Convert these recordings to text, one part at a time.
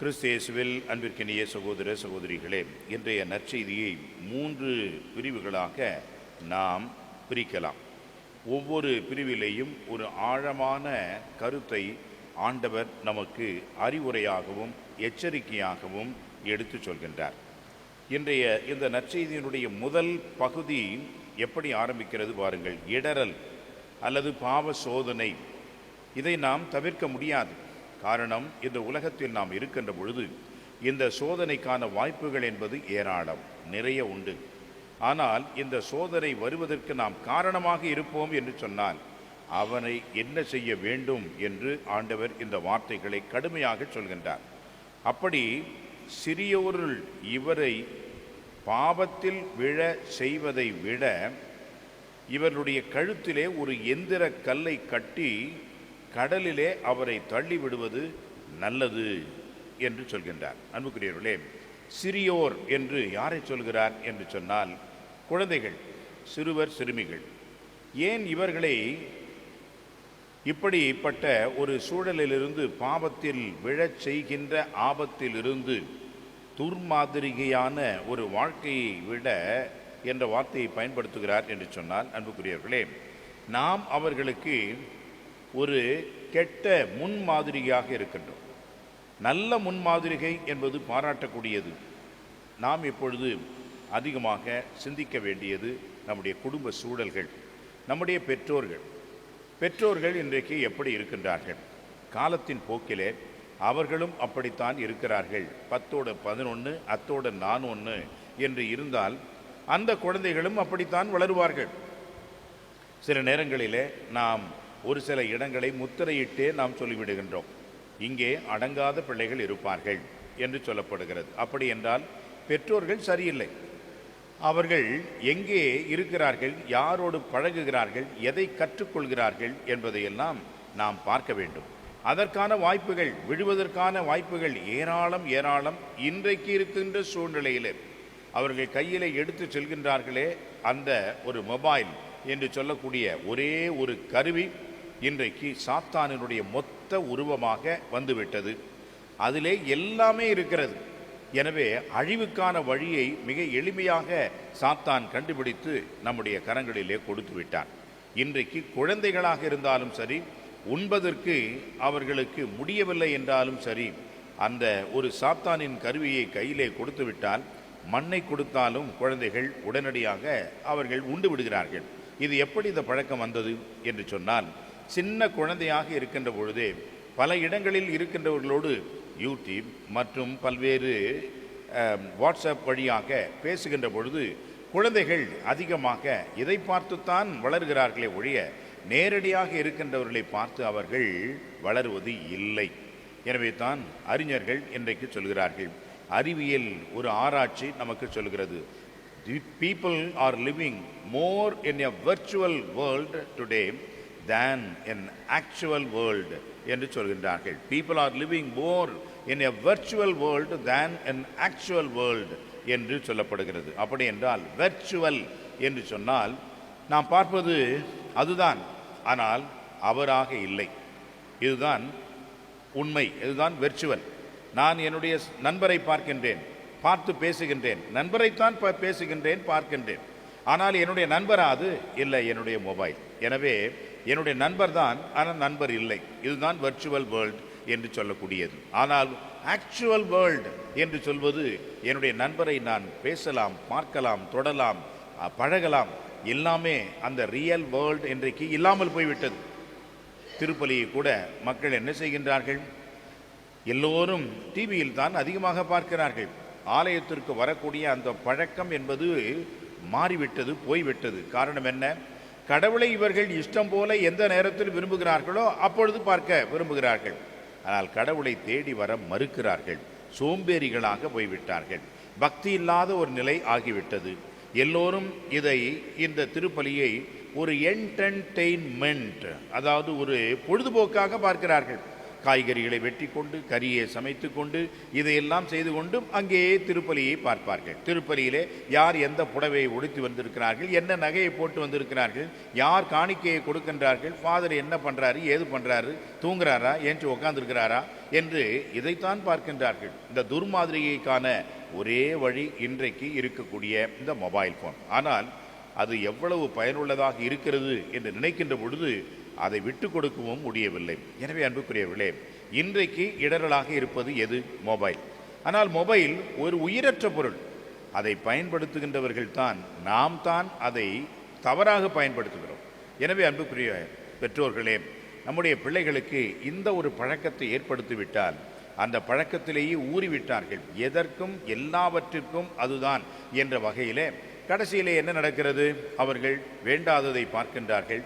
கிறிஸ்து இயேசுவில் அன்பிற்கினிய சகோதர சகோதரிகளே, இன்றைய நற்செய்தியை 3 பிரிவுகளாக நாம் பிரிக்கலாம். ஒவ்வொரு பிரிவிலேயும் ஒரு ஆழமான கருத்தை ஆண்டவர் நமக்கு அறிவுரையாகவும் எச்சரிக்கையாகவும் எடுத்து சொல்கின்றார். இன்றைய இந்த நற்செய்தியினுடைய முதல் பகுதி எப்படி ஆரம்பிக்கிறது பாருங்கள். இடறல் அல்லது பாவ சோதனை, இதை நாம் தவிர்க்க முடியாது. காரணம், இந்த உலகத்தில் நாம் இருக்கின்ற பொழுது இந்த சோதனைக்கான வாய்ப்புகள் என்பது ஏராளம், நிறைய உண்டு. ஆனால் இந்த சோதனை வருவதற்கு நாம் காரணமாக இருப்போம் என்று சொன்னால் அவனை என்ன செய்ய வேண்டும் என்று ஆண்டவர் இந்த வார்த்தைகளை கடுமையாக சொல்கின்றார். அப்படி சிறியோருள் இவரை பாவத்தில் விழ செய்வதை விட இவருடைய கழுத்திலே ஒரு எந்திர கல்லை கட்டி கடலிலே அவரை தள்ளிவிடுவது நல்லது என்று சொல்கின்றார். அன்புக்குரியவர்களே, சிறியோர் என்று யாரை சொல்கிறார் என்று சொன்னால் குழந்தைகள், சிறுவர் சிறுமிகள். ஏன் இவர்களை இப்படிப்பட்ட ஒரு சூழலிலிருந்து, பாவத்தில் விழச் செய்கின்ற ஆபத்திலிருந்து, துர்மாதிரிகையான ஒரு வாழ்க்கையை விட என்ற வார்த்தையை பயன்படுத்துகிறார் என்று சொன்னால், அன்புக்குரியவர்களே, நாம் அவர்களுக்கு ஒரு கெட்ட முன்மாதிரியாக இருக்கின்றோம். நல்ல முன்மாதிரிகை என்பது பாராட்டக்கூடியது. நாம் இப்பொழுது அதிகமாக சிந்திக்க வேண்டியது நம்முடைய குடும்ப சூழல்கள், நம்முடைய பெற்றோர்கள் இன்றைக்கு எப்படி இருக்கின்றார்கள்? காலத்தின் போக்கிலே அவர்களும் அப்படித்தான் இருக்கிறார்கள். 10ஓட 11 அத்தோட நான் 1 என்று இருந்தால் அந்த குழந்தைகளும் அப்படித்தான் வளருவார்கள். சில நேரங்களிலே நாம் ஒரு சில இடங்களை முத்திரையிட்டே நாம் சொல்லிவிடுகின்றோம். இங்கே அடங்காத பிள்ளைகள் இருப்பார்கள் என்று சொல்லப்படுகிறது. அப்படி என்றால் பெற்றோர்கள் சரியில்லை. அவர்கள் எங்கே இருக்கிறார்கள், யாரோடு பழகுகிறார்கள், எதை கற்றுக்கொள்கிறார்கள் என்பதையெல்லாம் நாம் பார்க்க வேண்டும். அதற்கான வாய்ப்புகள், விழுவதற்கான வாய்ப்புகள் ஏராளம். இன்றைக்கு இருக்கின்ற சூழ்நிலையில் அவர்கள் கையிலே எடுத்து செல்கின்றார்களே அந்த ஒரு மொபைல் என்று சொல்லக்கூடிய ஒரே ஒரு கருவி இன்றைக்கு சாத்தானினுடைய மொத்த உருவமாக வந்துவிட்டது. அதிலே எல்லாமே இருக்கிறது. எனவே அழிவுக்கான வழியை மிக எளிமையாக சாத்தான் கண்டுபிடித்து நம்முடைய கரங்களிலே கொடுத்து விட்டான். இன்றைக்கு குழந்தைகளாக இருந்தாலும் சரி, உண்பதற்கு அவர்களுக்கு முடியவில்லை என்றாலும் சரி, அந்த ஒரு சாத்தானின் கருவியை கையிலே கொடுத்து விட்டால், மண்ணை கொடுத்தாலும் குழந்தைகள் உடனடியாக அவர்கள் உண்டு விடுகிறார்கள். இது எப்படி இந்த பழக்கம் வந்தது என்று சொன்னால், சின்ன குழந்தையாக இருக்கின்ற பொழுதே பல இடங்களில் இருக்கின்றவர்களோடு யூடியூப் மற்றும் பல்வேறு வாட்ஸ்அப் வழியாக பேசுகின்ற பொழுது குழந்தைகள் அதிகமாக இதை பார்த்துத்தான் வளர்கிறார்களே ஒழிய நேரடியாக இருக்கின்றவர்களை பார்த்து அவர்கள் வளருவது இல்லை. எனவே தான் அறிஞர்கள் இன்றைக்கு சொல்கிறார்கள், அறிவியல் ஒரு ஆராய்ச்சி நமக்கு சொல்கிறது, the people are living more in a virtual world today than in actual world என்று சொல்கின்றார்கள். people are living more in a virtual world than in actual world என்று சொல்லப்படுகிறது. அப்படி என்றால் virtual என்று சொன்னால் நாம் பார்ப்பது அதுதான், ஆனால் அவராக இல்லை. இதுதான் உண்மை, இதுதான் வெர்ச்சுவல். நான் என்னுடைய நண்பரை பார்க்கின்றேன், பார்த்து பேசுகின்றேன், நண்பரைத்தான் பேசுகின்றேன், பார்க்கின்றேன். ஆனால் என்னுடைய நண்பரா அது? இல்லை, என்னுடைய மொபைல். எனவே என்னுடைய நண்பர் தான், ஆனால் நண்பர் இல்லை. இதுதான் வர்ச்சுவல் வேர்ல்டு என்று சொல்லக்கூடியது. ஆனால் ஆக்சுவல் வேர்ல்டு என்று சொல்வது, என்னுடைய நண்பரை நான் பேசலாம், பார்க்கலாம், தொடலாம், பழகலாம், எல்லாமே அந்த ரியல் வேர்ல்டு இன்றைக்கு இல்லாமல் போய்விட்டது. திருப்பலியை கூட மக்கள் என்ன செய்கின்றார்கள்? எல்லோரும் டிவியில் தான் அதிகமாக பார்க்கிறார்கள். ஆலயத்திற்கு வரக்கூடிய அந்த பழக்கம் என்பது மாறிவிட்டது, போய்விட்டது. காரணம் என்ன? கடவுளை இவர்கள் இஷ்டம் போல எந்த நேரத்தில் விரும்புகிறார்களோ அப்பொழுது பார்க்க விரும்புகிறார்கள். ஆனால் கடவுளை தேடி வர மறுக்கிறார்கள். சோம்பேறிகளாக போய்விட்டார்கள். பக்தி இல்லாத ஒரு நிலை ஆகிவிட்டது. எல்லோரும் இந்த திருப்பலியை ஒரு என்டர்டெயின்மெண்ட், அதாவது ஒரு பொழுதுபோக்காக பார்க்கிறார்கள். காய்கறிகளை வெட்டி கொண்டு கறியை சமைத்து கொண்டு இதையெல்லாம் செய்து கொண்டு அங்கேயே திருப்பலியை பார்ப்பார்கள். திருப்பலியிலே யார் எந்த புடவையை உடுத்தி வந்திருக்கிறார்கள், என்ன நகையை போட்டு வந்திருக்கிறார்கள், யார் காணிக்கையை கொடுக்கின்றார்கள், ஃபாதர் என்ன பண்ணுறாரு, ஏது பண்ணுறாரு, தூங்குறாரா, ஏன்று உட்காந்துருக்கிறாரா என்று இதைத்தான் பார்க்கின்றார்கள். இந்த துர்மாதிரிகைக்கான ஒரே வழி இன்றைக்கு இருக்கக்கூடிய இந்த மொபைல் ஃபோன். ஆனால் அது எவ்வளவு பயனுள்ளதாக இருக்கிறது என்று நினைக்கின்ற பொழுது அதை விட்டு கொடுக்கவும் முடியவில்லை. எனவே அன்புக்குரியவர்களே, இன்றைக்கு இடரலாக இருப்பது எது? மொபைல். ஆனால் மொபைல் ஒரு உயிரற்ற பொருள். அதை பயன்படுத்துகின்றவர்கள் தான், நாம் தான் அதை தவறாக பயன்படுத்துகிறோம். எனவே அன்புக்குரிய பெற்றோர்களே, நம்முடைய பிள்ளைகளுக்கு இந்த ஒரு பழக்கத்தை ஏற்படுத்திவிட்டால் அந்த பழக்கத்திலேயே ஊறிவிட்டார்கள். எதற்கும் எல்லாவற்றிற்கும் அதுதான் என்ற வகையிலே கடைசியிலே என்ன நடக்கிறது? அவர்கள் வேண்டாததை பார்க்கின்றார்கள்,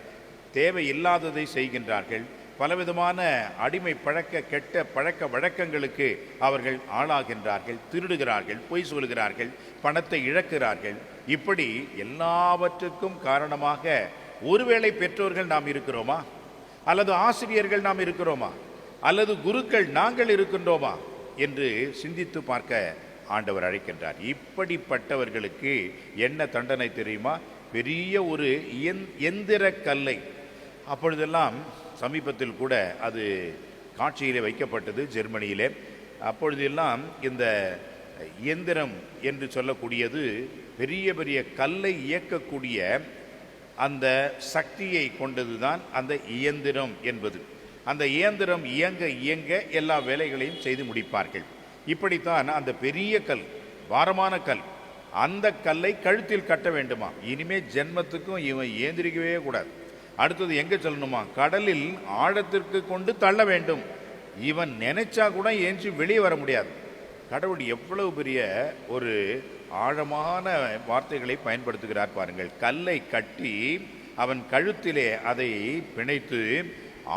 தேவையில்லாததை செய்கின்றார்கள், பலவிதமான அடிமை பழக்க கெட்ட பழக்க வழக்கங்களுக்கு அவர்கள் ஆளாகின்றார்கள், திருடுகிறார்கள், பொய் சொல்கிறார்கள், பணத்தை இழக்கிறார்கள். இப்படி எல்லாவற்றுக்கும் காரணமாக ஒருவேளை பெற்றோர்கள் நாம் இருக்கிறோமா, அல்லது ஆசிரியர்கள் நாம் இருக்கிறோமா, அல்லது குருக்கள் நாங்கள் இருக்கின்றோமா என்று சிந்தித்து பார்க்க ஆண்டவர் அழைக்கின்றார். இப்படிப்பட்டவர்களுக்கு என்ன தண்டனை தெரியுமா? பெரிய ஒரு எந்திர கல்லை, அப்பொழுதெல்லாம் சமீபத்தில் கூட அது காட்சியிலே வைக்கப்பட்டது ஜெர்மனியிலே. அப்பொழுதெல்லாம் இந்த இயந்திரம் என்று சொல்லக்கூடியது பெரிய பெரிய கல்லை இயக்கக்கூடிய அந்த சக்தியை கொண்டதுதான் அந்த இயந்திரம் என்பது. அந்த இயந்திரம் இயங்க இயங்க எல்லா வேலைகளையும் செய்து முடிப்பார்கள். இப்படித்தான் அந்த பெரிய கல், பாரமான கல், அந்த கல்லை கழுத்தில் கட்ட வேண்டுமா? இனிமே ஜென்மத்துக்கும் இவன் ஏந்திரிக்கவே கூடாது. அடுத்தது எங்கே சொல்லணுமா? கடலில் ஆழத்திற்கு கொண்டு தள்ள வேண்டும். இவன் நினைச்சா கூட ஏஞ்சி வெளியே வர முடியாது. கடவுள் எவ்வளவு பெரிய ஒரு ஆழமான வார்த்தைகளை பயன்படுத்துகிறார் பாருங்கள். கல்லை கட்டி அவன் கழுத்திலே அதை பிணைத்து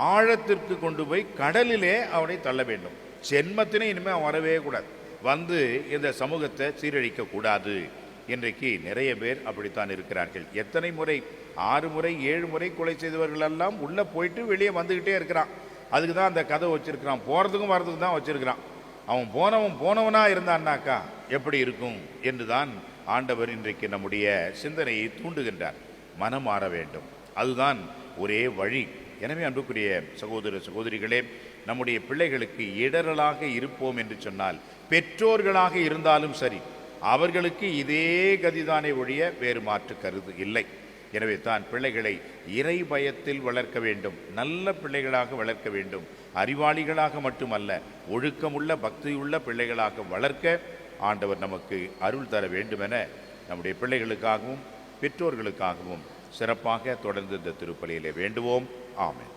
ஆழத்திற்கு கொண்டு போய் கடலிலே அவனை தள்ள வேண்டும். ஜென்மத்தினே இனிமேல் வரவே கூடாது, வந்து இந்த சமூகத்தை சீரழிக்க கூடாது. இன்றைக்கு நிறைய பேர் அப்படித்தான் இருக்கிறார்கள். எத்தனை முறை, 6 முறை 7 முறை கொலை செய்தவர்கள் எல்லாம் உள்ளே போயிட்டு வெளியே வந்துக்கிட்டே இருக்கிறான். அதுக்கு தான் அந்த கதை வச்சிருக்கிறான், போகிறதுக்கும் வர்றதுக்கு தான் வச்சிருக்கிறான். அவன் போனவனாக இருந்தான்னாக்கா எப்படி இருக்கும் என்று தான் ஆண்டவர் இன்றைக்கு நம்முடைய சிந்தனையை தூண்டுகின்றார். மனம் மாற வேண்டும், அதுதான் ஒரே வழி. எனவே அன்புக்குரிய சகோதர சகோதரிகளே, நம்முடைய பிள்ளைகளுக்கு இடரலாக இருப்போம் என்று சொன்னால் பெற்றோர்களாக இருந்தாலும் சரி, அவர்களுக்கு இதே கதிதானே ஒழிய வேறு மாற்று கருது இல்லை. எனவே தான் பிள்ளைகளை இறை பயத்தில் வளர்க்க வேண்டும், நல்ல பிள்ளைகளாக வளர்க்க வேண்டும். அறிவாளிகளாக மட்டுமல்ல, ஒழுக்கமுள்ள பக்தியுள்ள பிள்ளைகளாக வளர்க்க ஆண்டவர் நமக்கு அருள் தர வேண்டுமென நம்முடைய பிள்ளைகளுக்காகவும் பெற்றோர்களுக்காகவும் சிறப்பாக தொடர்ந்து இந்த திருப்பலியிலே வேண்டுவோம். ஆமென்.